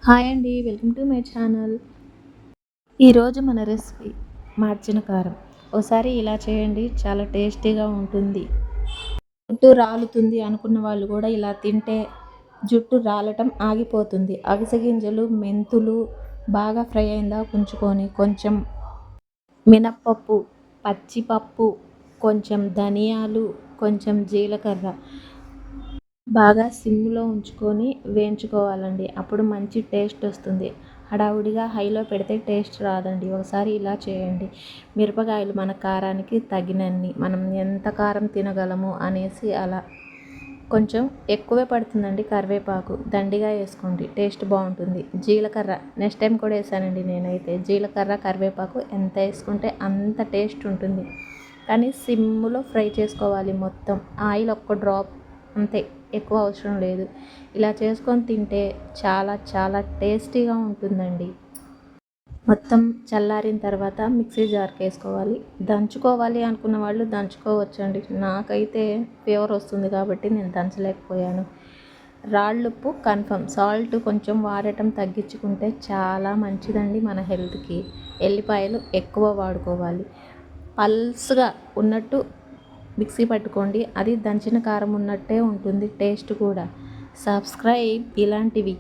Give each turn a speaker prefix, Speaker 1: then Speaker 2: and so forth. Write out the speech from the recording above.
Speaker 1: Hi అండి, welcome to my channel. ఈరోజు మన రెసిపీ మార్చిన కారం. ఒకసారి ఇలా చేయండి, చాలా టేస్టీగా ఉంటుంది. జుట్టు రాలుతుంది అనుకున్న వాళ్ళు కూడా ఇలా తింటే జుట్టు రాలటం ఆగిపోతుంది. అవిసె గింజలు, మెంతులు బాగా ఫ్రై అయిందా ఉంచుకొని, కొంచెం మినప్పప్పు, పచ్చిపప్పు, కొంచెం ధనియాలు, కొంచెం జీలకర్ర బాగా సిమ్లో ఉంచుకొని వేయించుకోవాలండి. అప్పుడు మంచి టేస్ట్ వస్తుంది. హడావుడిగా హైలో పెడితే టేస్ట్ రాదండి. ఒకసారి ఇలా చేయండి. మిరపకాయలు మన కారానికి తగినన్ని, మనం ఎంత కారం తినగలము అనేసి అలా కొంచెం ఎక్కువే పడుతుందండి. కరివేపాకు దండిగా వేసుకోండి, టేస్ట్ బాగుంటుంది. జీలకర్ర నెక్స్ట్ టైం కూడా వేసానండి నేనైతే. జీలకర్ర, కరివేపాకు ఎంత వేసుకుంటే అంత టేస్ట్ ఉంటుంది. కానీ సిమ్లో ఫ్రై చేసుకోవాలి మొత్తం. ఆయిల్ ఒక్క డ్రాప్ అంతే, ఎక్కువ అవసరం లేదు. ఇలా చేసుకొని తింటే చాలా చాలా టేస్టీగా ఉంటుందండి. మొత్తం చల్లారిన తర్వాత మిక్సీ జార్కి వేసుకోవాలి. దంచుకోవాలి అనుకున్న వాళ్ళు దంచుకోవచ్చండి. నాకైతే ఫీవర్ వస్తుంది కాబట్టి నేను దంచలేకపోయాను. రాళ్ళుప్పు కన్ఫర్మ్, సాల్ట్ కొంచెం వాడటం తగ్గించుకుంటే చాలా మంచిదండి మన హెల్త్కి. ఎల్లిపాయలు ఎక్కువ వాడుకోవాలి. పల్స్గా ఉన్నట్టు మిక్సీ పట్టుకోండి, అది దంచిన కారం ఉన్నట్టే ఉంటుంది టేస్ట్ కూడా. సబ్స్క్రైబ్ ఇలాంటివి.